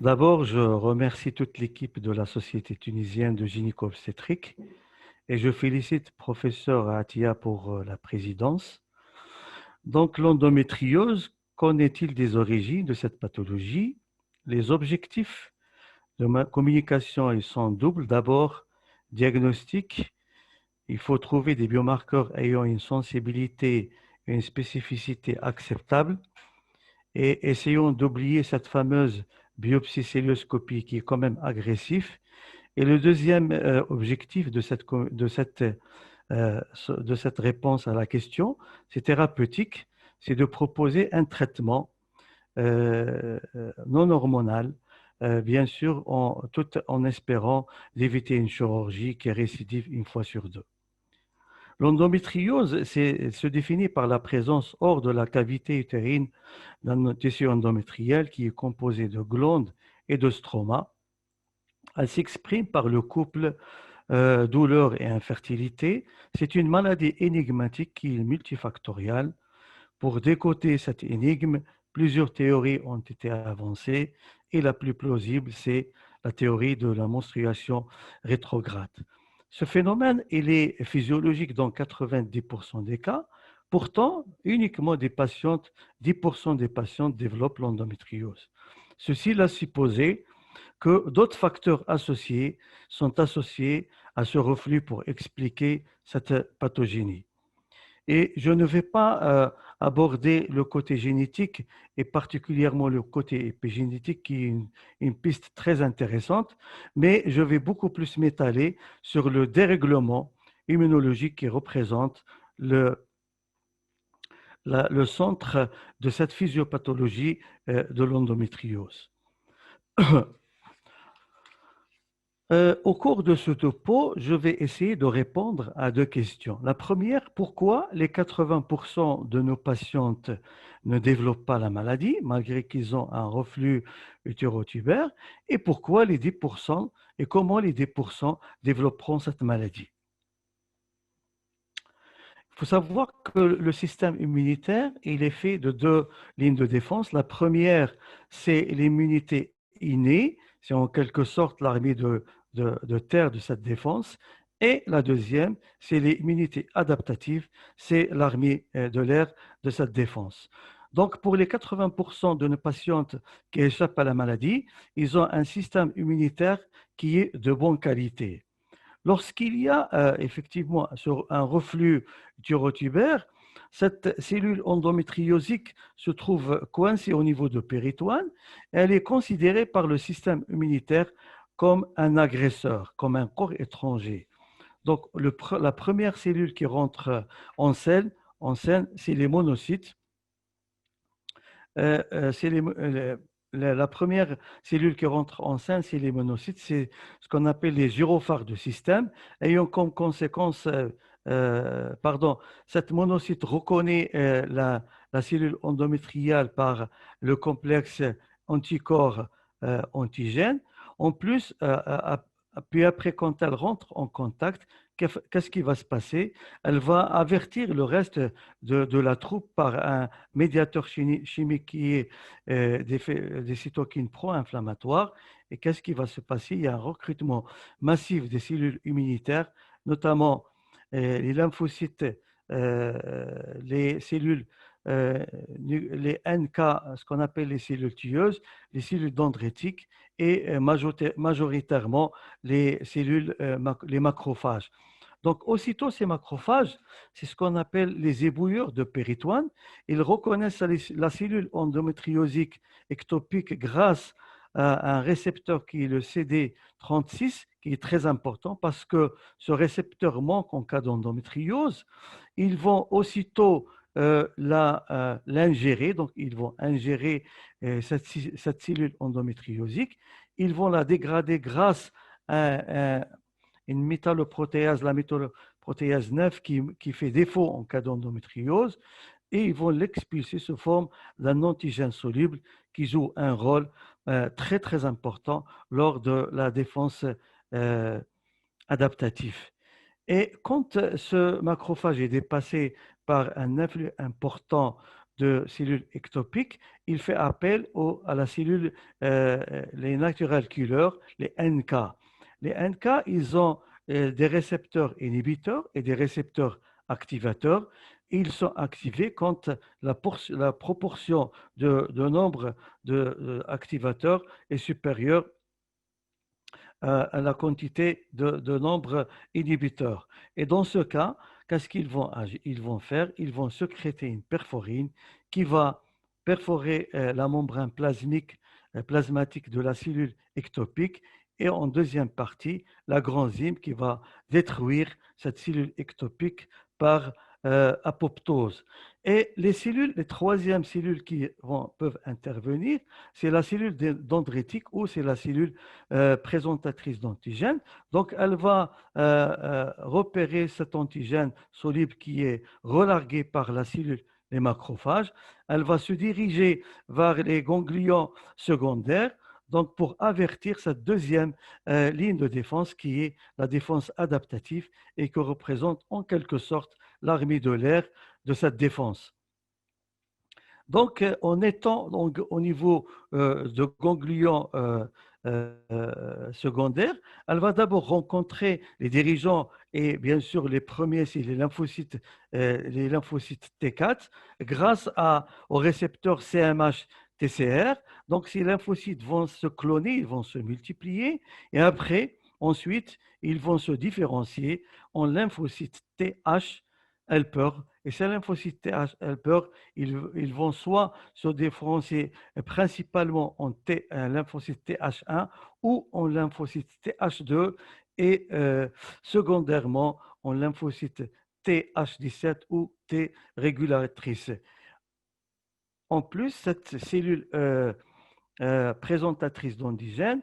D'abord, je remercie toute l'équipe de la Société tunisienne de gynéco-obstétrique et je félicite professeur Atia pour la présidence. Donc, l'endométriose, qu'en est-il des origines de cette pathologie? Les objectifs de ma communication, ils sont doubles. D'abord, diagnostic. Il faut trouver des biomarqueurs ayant une sensibilité et une spécificité acceptables et essayons d'oublier cette fameuse biopsie célioscopie qui est quand même agressif. Et le deuxième objectif de cette réponse à la question, c'est thérapeutique, c'est de proposer un traitement non hormonal, bien sûr, tout en espérant d'éviter une chirurgie qui est récidive une fois sur deux. L'endométriose se définit par la présence hors de la cavité utérine d'un tissu endométriel qui est composé de glandes et de stroma. Elle s'exprime par le couple douleur et infertilité. C'est une maladie énigmatique qui est multifactorielle. Pour décoder cette énigme, plusieurs théories ont été avancées et la plus plausible, c'est la théorie de la menstruation rétrograde. Ce phénomène, il est physiologique dans 90% des cas. Pourtant, uniquement 10% des patientes développent l'endométriose. Ceci laisse supposer que d'autres facteurs associés sont associés à ce reflux pour expliquer cette pathogénie. Et je ne vais pas aborder le côté génétique et particulièrement le côté épigénétique qui est une piste très intéressante, mais je vais beaucoup plus m'étaler sur le dérèglement immunologique qui représente le centre de cette physiopathologie de l'endométriose. Au cours de ce topo, je vais essayer de répondre à deux questions. La première, pourquoi les 80% de nos patientes ne développent pas la maladie malgré qu'ils ont un reflux utérotubaire et pourquoi les 10% et comment les 10% développeront cette maladie? Il faut savoir que le système immunitaire, il est fait de deux lignes de défense. La première, c'est l'immunité innée, c'est en quelque sorte l'armée de terre de cette défense. Et la deuxième, c'est l'immunité adaptative, c'est l'armée de l'air de cette défense. Donc, pour les 80% de nos patientes qui échappent à la maladie, ils ont un système immunitaire qui est de bonne qualité. Lorsqu'il y a effectivement un reflux durotubaire, cette cellule endométriosique se trouve coincée au niveau de péritoine. Elle est considérée par le système immunitaire comme un agresseur, comme un corps étranger. Donc, la première cellule qui rentre en scène, c'est les monocytes. C'est la première cellule qui rentre en scène, c'est les monocytes, c'est ce qu'on appelle les gyrophares du système, ayant comme conséquence, cette monocyte reconnaît la cellule endométriale par le complexe anticorps antigène. En plus, puis après, quand elle rentre en contact, qu'est-ce qui va se passer? Elle va avertir le reste de la troupe par un médiateur chimique qui est des cytokines pro-inflammatoires. Et qu'est-ce qui va se passer? Il y a un recrutement massif des cellules immunitaires, notamment les lymphocytes, les cellules, les NK, ce qu'on appelle les cellules tueuses, les cellules dendritiques et majoritairement les cellules, les macrophages. Donc, aussitôt ces macrophages, c'est ce qu'on appelle les ébouilleurs de péritoine. Ils reconnaissent la cellule endométriosique ectopique grâce à un récepteur qui est le CD36, qui est très important parce que ce récepteur manque en cas d'endométriose. Ils vont aussitôt l'ingérer, donc ils vont ingérer cette cellule endométriosique. Ils vont la dégrader grâce à une métalloprotéase, la métalloprotéase 9 qui fait défaut en cas d'endométriose, et ils vont l'expulser sous forme d'un antigène soluble qui joue un rôle très très important lors de la défense euh, adaptative. Et quand ce macrophage est dépassé par un influx important de cellules ectopiques, il fait appel à la cellule, les natural killers, les NK. Les NK, ils ont des récepteurs inhibiteurs et des récepteurs activateurs. Ils sont activés quand la proportion de nombre d'activateurs est supérieure à la quantité de nombre inhibiteurs. Et dans ce cas, qu'est-ce qu'ils vont, ils vont faire? Ils vont sécréter une perforine qui va perforer la membrane plasmatique de la cellule ectopique et en deuxième partie, la granzyme qui va détruire cette cellule ectopique par apoptose. Et les troisièmes cellules qui peuvent intervenir, c'est la cellule dendritique ou c'est la cellule présentatrice d'antigène. Donc, elle va repérer cet antigène soluble qui est relargué par la cellule, les macrophages. Elle va se diriger vers les ganglions secondaires, donc pour avertir cette deuxième ligne de défense qui est la défense adaptative et qui représente en quelque sorte l'armée de l'air de cette défense. Donc, en étant donc, au niveau de ganglions secondaires, elle va d'abord rencontrer les dirigeants et bien sûr les premiers, c'est les lymphocytes T4, grâce au récepteur CMH-TCR. Donc, ces lymphocytes vont se cloner, ils vont se multiplier et après, ensuite, ils vont se différencier en lymphocytes TH helper. Et ces lymphocytes TH helper, ils vont soit se différencier principalement en lymphocyte TH1 ou en lymphocyte TH2 et secondairement en lymphocyte TH17 ou T régulatrice. En plus, cette cellule présentatrice d'antigène,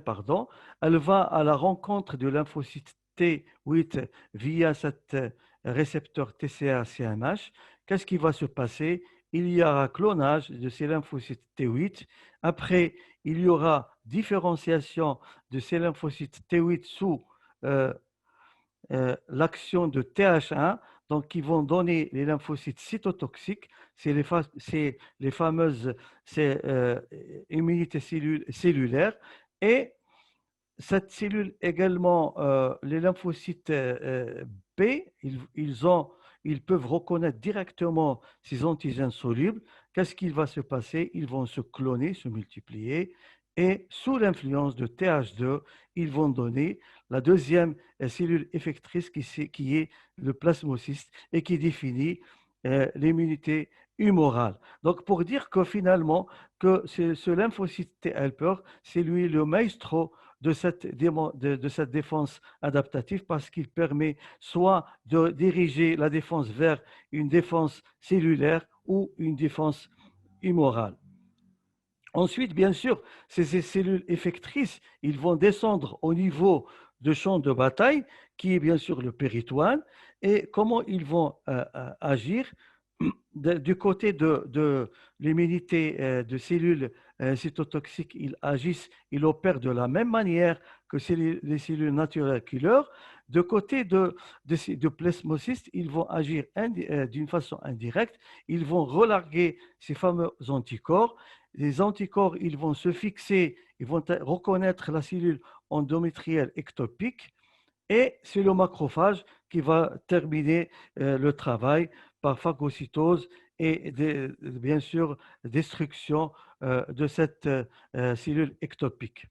pardon, elle va à la rencontre de lymphocyte T8 via cet récepteur TCA-CMH. Qu'est-ce qui va se passer? Il y aura clonage de ces lymphocytes T8. Après, il y aura différenciation de ces lymphocytes T8 sous l'action de TH1, donc qui vont donner les lymphocytes cytotoxiques, c'est les fameuses immunités cellulaires. Et cette cellule également, les lymphocytes B, ils peuvent reconnaître directement ces antigènes solubles. Qu'est-ce qui va se passer? Ils vont se cloner, se multiplier, et sous l'influence de TH2, ils vont donner la deuxième cellule effectrice qui est le plasmocyste et qui définit l'immunité humorale. Donc, pour dire que finalement, que ce lymphocyte T helper, c'est lui le maestro de cette défense adaptative parce qu'il permet soit de diriger la défense vers une défense cellulaire ou une défense humorale. Ensuite, bien sûr, ces cellules effectrices, ils vont descendre au niveau de champ de bataille, qui est bien sûr le péritoine, et comment ils vont agir du côté de l'immunité de cellules cytotoxiques, ils agissent, ils opèrent de la même manière que les cellules naturelles killer. De côté de plasmocystes, ils vont agir d'une façon indirecte, ils vont relarguer ces fameux anticorps. Les anticorps, ils vont se fixer, ils vont reconnaître la cellule endométrielle ectopique et c'est le macrophage qui va terminer le travail par phagocytose et bien sûr destruction de cette cellule ectopique.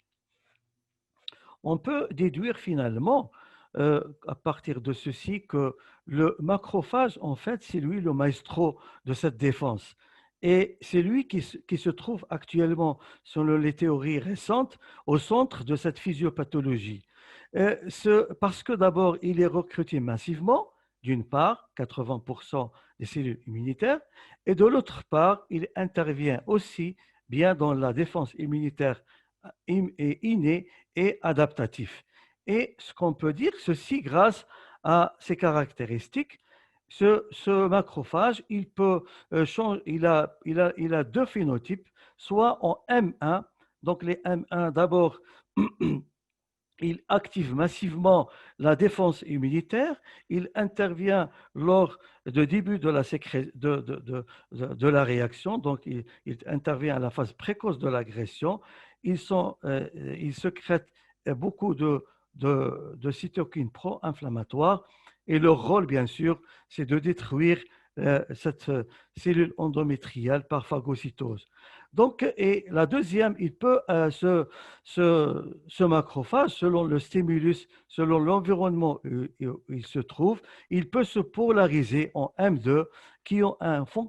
On peut déduire finalement à partir de ceci que le macrophage, en fait, c'est lui le maestro de cette défense. Et c'est lui qui se trouve actuellement, selon les théories récentes, au centre de cette physiopathologie. Parce que d'abord, il est recruté massivement, d'une part, 80% des cellules immunitaires, et de l'autre part, il intervient aussi bien dans la défense immunitaire innée et adaptatif. Et ce qu'on peut dire, ceci grâce à ses caractéristiques. Ce macrophage, il peut changer, il a deux phénotypes, soit en M1, donc les M1 d'abord il active massivement la défense immunitaire, il intervient lors du début de de la réaction, donc il intervient à la phase précoce de l'agression, ils sécrètent beaucoup de cytokines pro-inflammatoires et leur rôle, bien sûr, c'est de détruire cette cellule endométriale par phagocytose. Donc, et la deuxième, il peut ce macrophage, selon le stimulus, selon l'environnement où il se trouve, il peut se polariser en M2 qui ont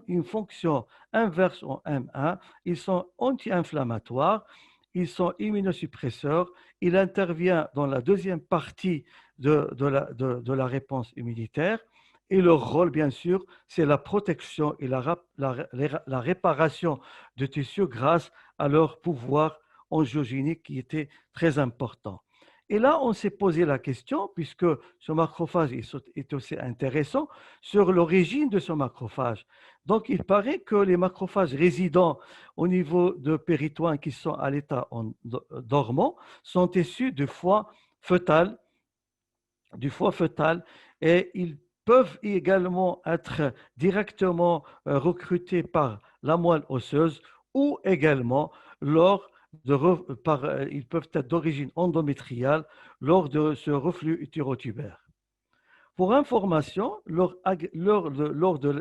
une fonction inverse en M1. Ils sont anti-inflammatoires, ils sont immunosuppresseurs, il intervient dans la deuxième partie de la réponse immunitaire. Et leur rôle, bien sûr, c'est la protection et la réparation de tissus grâce à leur pouvoir angiogénique qui était très important. Et là, on s'est posé la question, puisque ce macrophage est aussi intéressant, sur l'origine de ce macrophage. Donc, il paraît que les macrophages résidant au niveau de péritoine qui sont à l'état dormant sont issus du foie fœtal et ils peuvent également être directement recrutés par la moelle osseuse ou également ils peuvent être d'origine endométriale lors de ce reflux utérotubère. Pour information, lors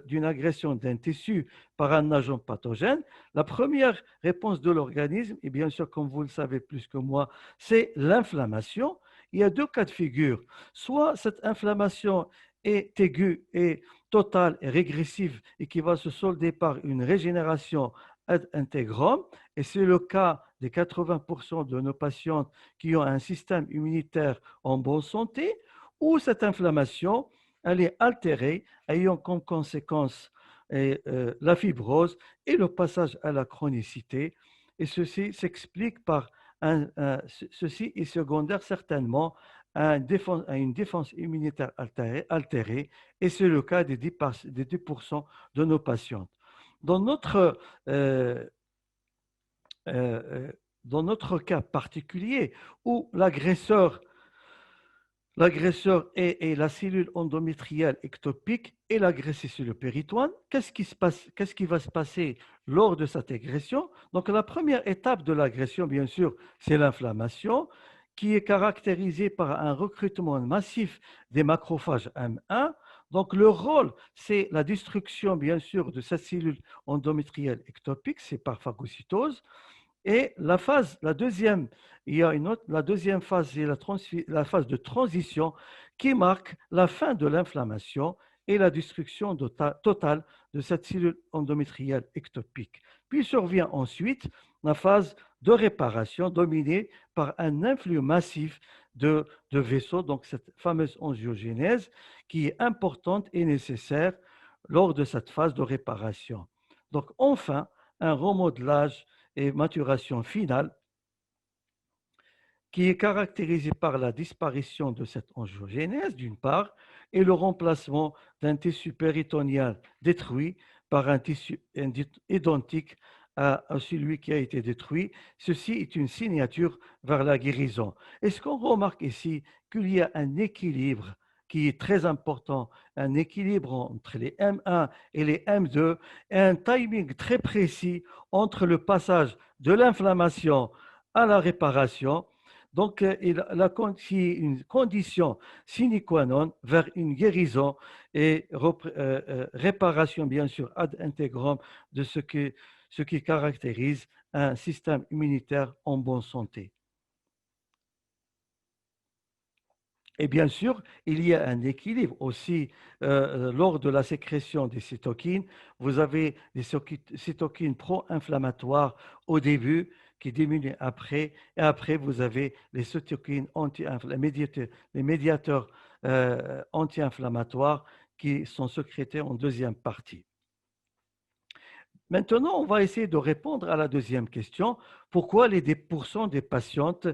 d'une agression d'un tissu par un agent pathogène, la première réponse de l'organisme, et bien sûr, comme vous le savez plus que moi, c'est l'inflammation. Il y a deux cas de figure. Soit cette inflammation est aiguë et totale et régressive et qui va se solder par une régénération ad integrum, et c'est le cas des 80% de nos patientes qui ont un système immunitaire en bonne santé, où cette inflammation, elle est altérée, ayant comme conséquence la fibrose et le passage à la chronicité. Et ceci s'explique par ceci est secondaire certainement à une défense immunitaire altérée, et c'est le cas des 10% de nos patientes. Dans notre, euh, euh, dans notre cas particulier, où l'agresseur est la cellule endométriale ectopique et l'agressé sur le péritoine. Qu'est-ce qui va se passer lors de cette agression? Donc, la première étape de l'agression, bien sûr, c'est l'inflammation qui est caractérisée par un recrutement massif des macrophages M1. Donc, le rôle, c'est la destruction, bien sûr, de cette cellule endométriale ectopique, c'est par phagocytose. Et la deuxième, il y a la deuxième phase, c'est la phase de transition qui marque la fin de l'inflammation et la destruction totale de cette cellule endométriale ectopique. Puis survient ensuite la phase de réparation dominée par un influx massif de vaisseaux, donc cette fameuse angiogénèse qui est importante et nécessaire lors de cette phase de réparation. Donc enfin, un remodelage et maturation finale qui est caractérisée par la disparition de cette angiogénèse d'une part et le remplacement d'un tissu péritonéal détruit par un tissu identique à celui qui a été détruit. Ceci est une signature vers la guérison. Et ce qu'on remarque ici, qu'il y a un équilibre qui est très important, un équilibre entre les M1 et les M2, et un timing très précis entre le passage de l'inflammation à la réparation. Donc, une condition sine qua non vers une guérison et réparation, bien sûr, ad integrum de ce qui caractérise un système immunitaire en bonne santé. Et bien sûr, il y a un équilibre aussi lors de la sécrétion des cytokines. Vous avez des cytokines pro-inflammatoires au début qui diminuent après, et après vous avez les cytokines les médiateurs anti-inflammatoires qui sont sécrétés en deuxième partie. Maintenant, on va essayer de répondre à la deuxième question. Pourquoi les 10% des patientes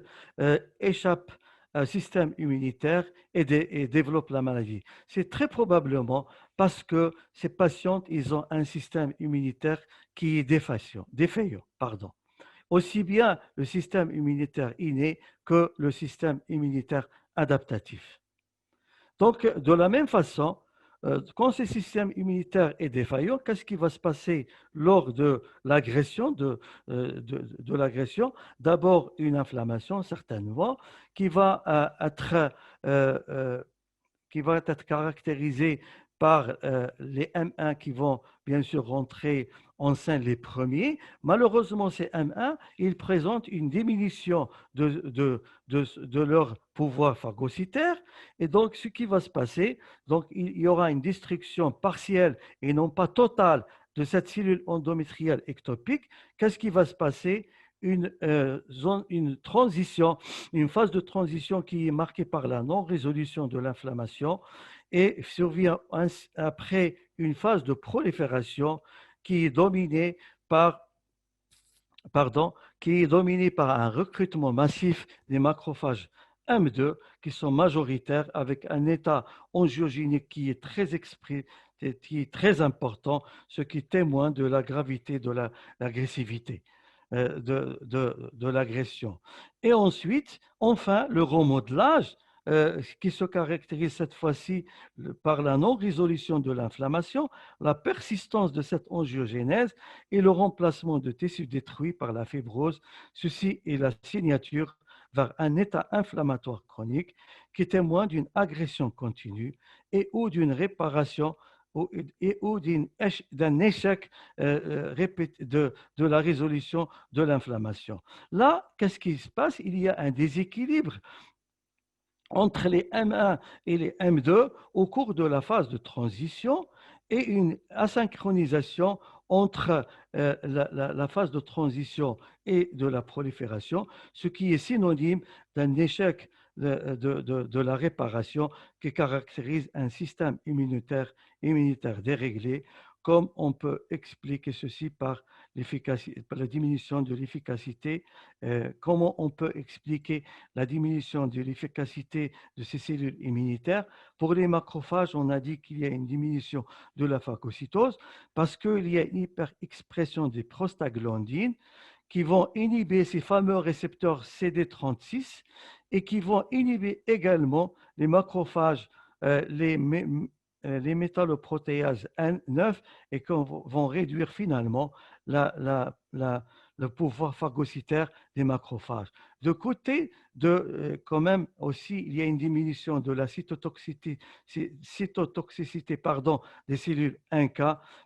échappent un système immunitaire et développent la maladie? C'est très probablement parce que ces patientes, ils ont un système immunitaire qui est défaillant. Pardon. aussi bien le système immunitaire inné que le système immunitaire adaptatif. Donc, de la même façon, quand ce système immunitaire est défaillant, qu'est-ce qui va se passer lors de l'agression de l'agression? D'abord, une inflammation, certainement, qui va être euh, euh, qui va être caractérisé par les M1 qui vont bien sûr rentrer en scène les premiers. Malheureusement, ces M1, ils présentent une diminution de leur pouvoir phagocytaire. Et donc, ce qui va se passer, donc, il y aura une destruction partielle et non pas totale de cette cellule endométriale ectopique. Qu'est-ce qui va se passer? Une transition, une phase de transition qui est marquée par la non-résolution de l'inflammation et survient après une phase de prolifération qui est dominée par, pardon, qui est dominée par un recrutement massif des macrophages M2 qui sont majoritaires avec un état angiogénique qui est qui est très important, ce qui témoigne de la gravité de l'agressivité de l'agression. Et ensuite, enfin, le remodelage qui se caractérise cette fois-ci par la non-résolution de l'inflammation, la persistance de cette angiogénèse et le remplacement de tissus détruits par la fibrose. Ceci est la signature vers un état inflammatoire chronique qui témoigne d'une agression continue et ou d'une réparation et ou d'un échec de la résolution de l'inflammation. Là, qu'est-ce qui se passe? Il y a un déséquilibre entre les M1 et les M2 au cours de la phase de transition et une asynchronisation entre la phase de transition et de la prolifération, ce qui est synonyme d'un échec de la réparation qui caractérise un système immunitaire déréglé, comme on peut expliquer ceci par la diminution de l'efficacité. Comment on peut expliquer la diminution de l'efficacité de ces cellules immunitaires? Pour les macrophages, on a dit qu'il y a une diminution de la phagocytose parce qu'il y a une hyperexpression des prostaglandines qui vont inhiber ces fameux récepteurs CD36 et qui vont inhiber également les macrophages, les métalloprotéases N9 et qui vont réduire finalement le pouvoir phagocytaire des macrophages. De côté quand même aussi, il y a une diminution de la cytotoxicité des cellules NK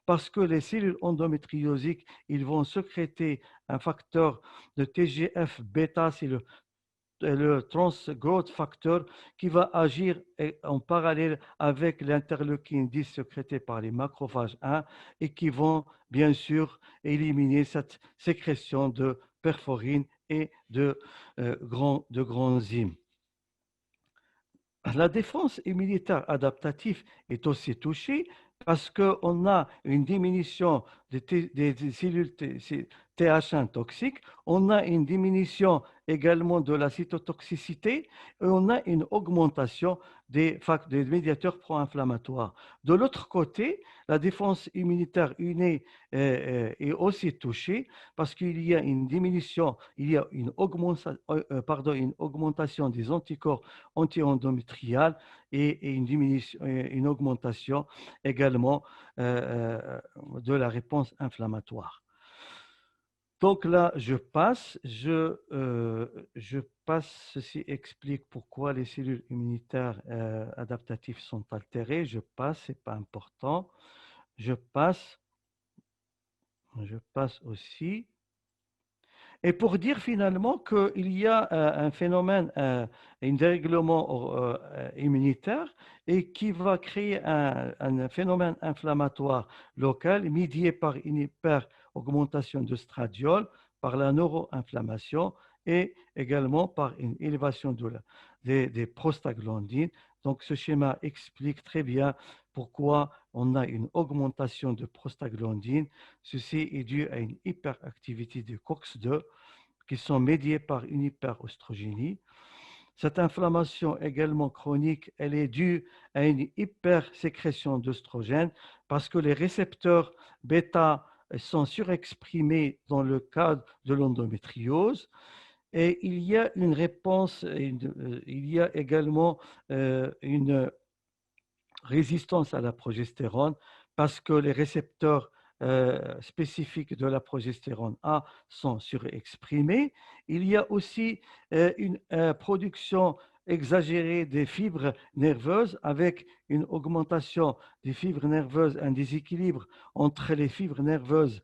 parce que les cellules endométriosiques, ils vont sécréter un facteur de TGF-bêta, c'est le trans growth factor qui va agir en parallèle avec l'interleukine 10 sécrété par les macrophages 1 et qui vont bien sûr éliminer cette sécrétion de perforine et de grands enzymes. La défense immunitaire adaptative est aussi touchée parce qu'on a une diminution des cellules TH1 toxiques, on a une diminution également de la cytotoxicité et on a une augmentation des médiateurs pro-inflammatoires. De l'autre côté, la défense immunitaire innée est aussi touchée parce qu'il y a une diminution, il y a une augmentation des anticorps anti-endométriales et une augmentation également de la réponse inflammatoire. Donc là, je passe, ceci explique pourquoi les cellules immunitaires adaptatives sont altérées. Je passe, c'est pas important. Je passe aussi. Et pour dire finalement qu'il y a un phénomène, un dérèglement immunitaire et qui va créer un phénomène inflammatoire local médié par une hyper-augmentation de stradiol, par la neuroinflammation et également par une élévation des prostaglandines. Donc ce schéma explique très bien pourquoi on a une augmentation de prostaglandines. Ceci est dû à une hyperactivité de COX-2 qui sont médiées par une hyperostrogénie. Cette inflammation également chronique, elle est due à une hypersécrétion d'œstrogène parce que les récepteurs bêta sont surexprimées dans le cadre de l'endométriose. Et il y a une réponse, il y a également une résistance à la progestérone parce que les récepteurs spécifiques de la progestérone A sont surexprimés. Il y a aussi une production exagérée des fibres nerveuses avec une augmentation des fibres nerveuses, un déséquilibre entre les fibres nerveuses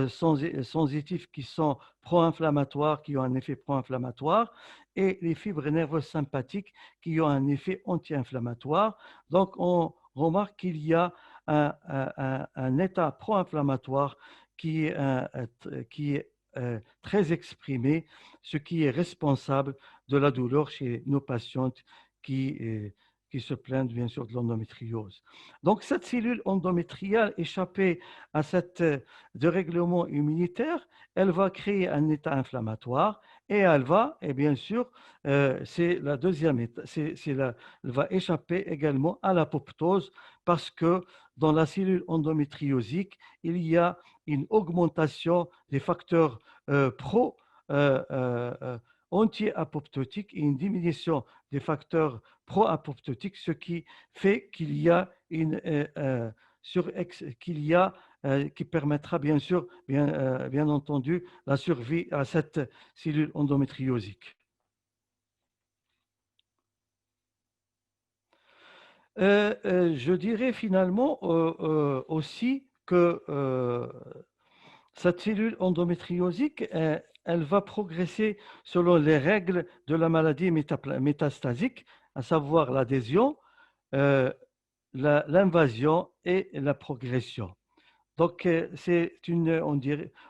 sensitives qui sont pro-inflammatoires, qui ont un effet pro-inflammatoire, et les fibres nerveuses sympathiques qui ont un effet anti-inflammatoire. Donc, on remarque qu'il y a un état pro-inflammatoire qui est très exprimé, ce qui est responsable de la douleur chez nos patientes qui se plaignent bien sûr de l'endométriose. Donc, cette cellule endométriale échappée à cet dérèglement immunitaire, elle va créer un état inflammatoire et elle va, et bien sûr, c'est la deuxième étape, elle va échapper également à l'apoptose parce que dans la cellule endométriosique, il y a une augmentation des facteurs pro anti-apoptotiques et une diminution des facteurs pro-apoptotiques, ce qui fait qu'il y a qui permettra bien sûr, bien entendu, la survie à cette cellule endométriosique. Je dirais finalement aussi que cette cellule endométriosique, elle va progresser selon les règles de la maladie métastasique, à savoir l'adhésion, l'invasion et la progression. Donc,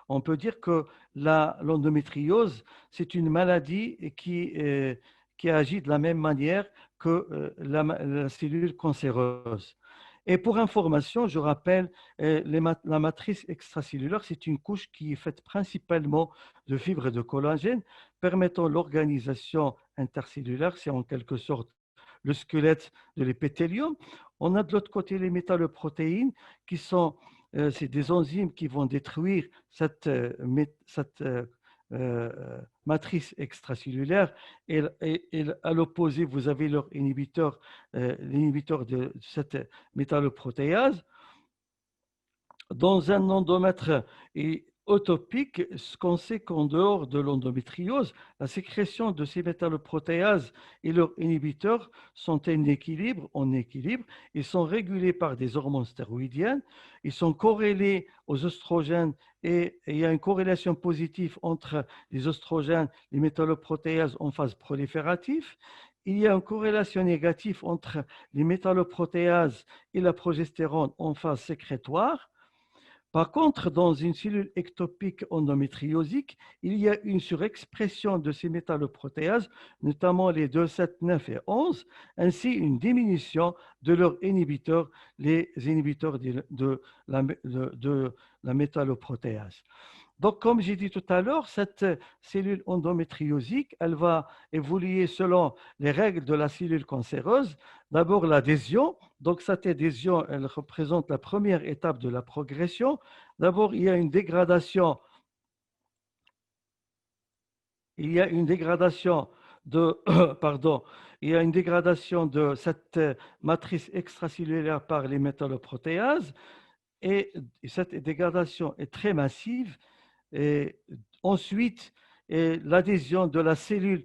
on peut dire que l'endométriose, c'est une maladie qui agit de la même manière que la cellule cancéreuse. Et pour information, je rappelle, la matrice extracellulaire, c'est une couche qui est faite principalement de fibres de collagène, permettant l'organisation intercellulaire. C'est en quelque sorte le squelette de l'épithélium. On a de l'autre côté les métalloprotéines qui sont c'est des enzymes qui vont détruire cette matrice extracellulaire. Et à l'opposé, vous avez leur inhibiteur, l'inhibiteur de cette métalloprotéase. Dans un endomètre utopique, ce qu'on sait qu'en dehors de l'endométriose, la sécrétion de ces métalloprotéases et leurs inhibiteurs sont en équilibre. Ils sont régulés par des hormones stéroïdiennes. Ils sont corrélés aux oestrogènes et il y a une corrélation positive entre les oestrogènes, les métalloprotéases en phase proliférative. Il y a une corrélation négative entre les métalloprotéases et la progestérone en phase sécrétoire. Par contre, dans une cellule ectopique endométriosique, il y a une surexpression de ces métalloprotéases, notamment les 2, 7, 9 et 11, ainsi une diminution de leurs inhibiteurs, les inhibiteurs de la métalloprotéase. Donc, comme j'ai dit tout à l'heure, cette cellule endométriosique, elle va évoluer selon les règles de la cellule cancéreuse. D'abord, l'adhésion. Donc, cette adhésion, elle représente la première étape de la progression. D'abord, il y a une dégradation. Il y a une dégradation de, pardon, il y a une dégradation de cette matrice extracellulaire par les métalloprotéases. Et cette dégradation est très massive. Et ensuite, l'adhésion de la cellule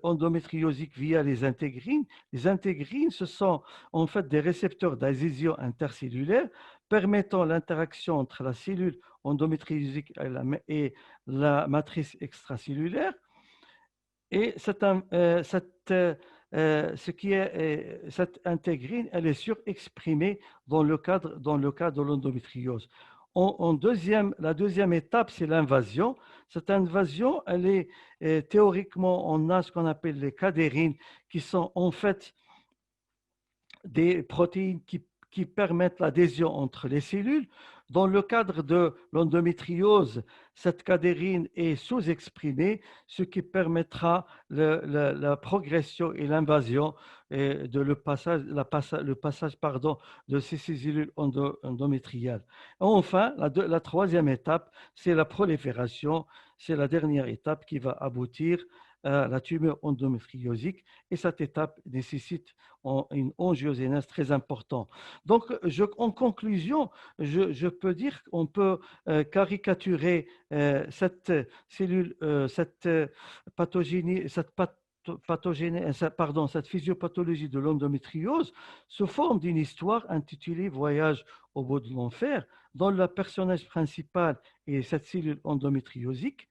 endométriosique via les intégrines. Les intégrines, ce sont en fait des récepteurs d'adhésion intercellulaire permettant l'interaction entre la cellule endométriosique et la matrice extracellulaire. Et cette intégrine, elle est surexprimée dans le cas de l'endométriose. La deuxième étape, c'est l'invasion. Cette invasion, elle est théoriquement, on a ce qu'on appelle les cadérines, qui sont en fait des protéines qui permettent l'adhésion entre les cellules. Dans le cadre de l'endométriose, cette cadérine est sous-exprimée, ce qui permettra la progression et l'invasion et le passage de ces cellules endométriales. Enfin, la troisième étape, c'est la prolifération. C'est la dernière étape qui va aboutir à la tumeur endométriosique et cette étape nécessite une angiogénèse très importante. Donc, en conclusion, je peux dire qu'on peut caricaturer cette cellule, cette pathogénie, cette physiopathologie de l'endométriose sous forme d'une histoire intitulée Voyage au bout de l'enfer, dont le personnage principal est cette cellule endométriosique.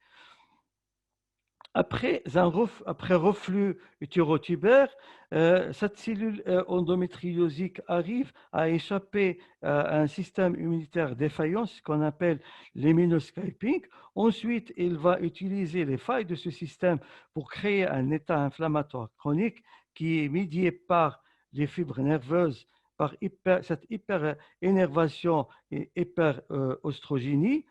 Après reflux utérotubère, cette cellule endométriosique arrive à échapper à un système immunitaire défaillant, ce qu'on appelle l'immunoscaping. Ensuite, il va utiliser les failles de ce système pour créer un état inflammatoire chronique qui est médié par les fibres nerveuses, par cette hyperénervation et hyperostrogénie.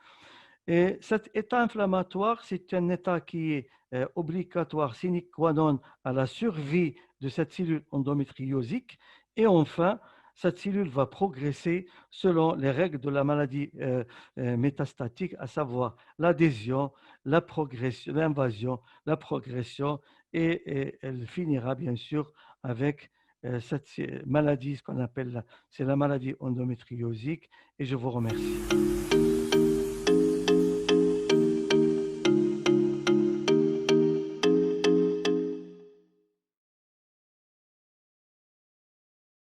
Et cet état inflammatoire, c'est un état qui est obligatoire, sine qua non, à la survie de cette cellule endométriosique. Et enfin, cette cellule va progresser selon les règles de la maladie métastatique, à savoir l'adhésion, la progression, l'invasion, la progression, et elle finira bien sûr avec cette maladie, ce qu'on appelle, c'est la maladie endométriosique. Et je vous remercie.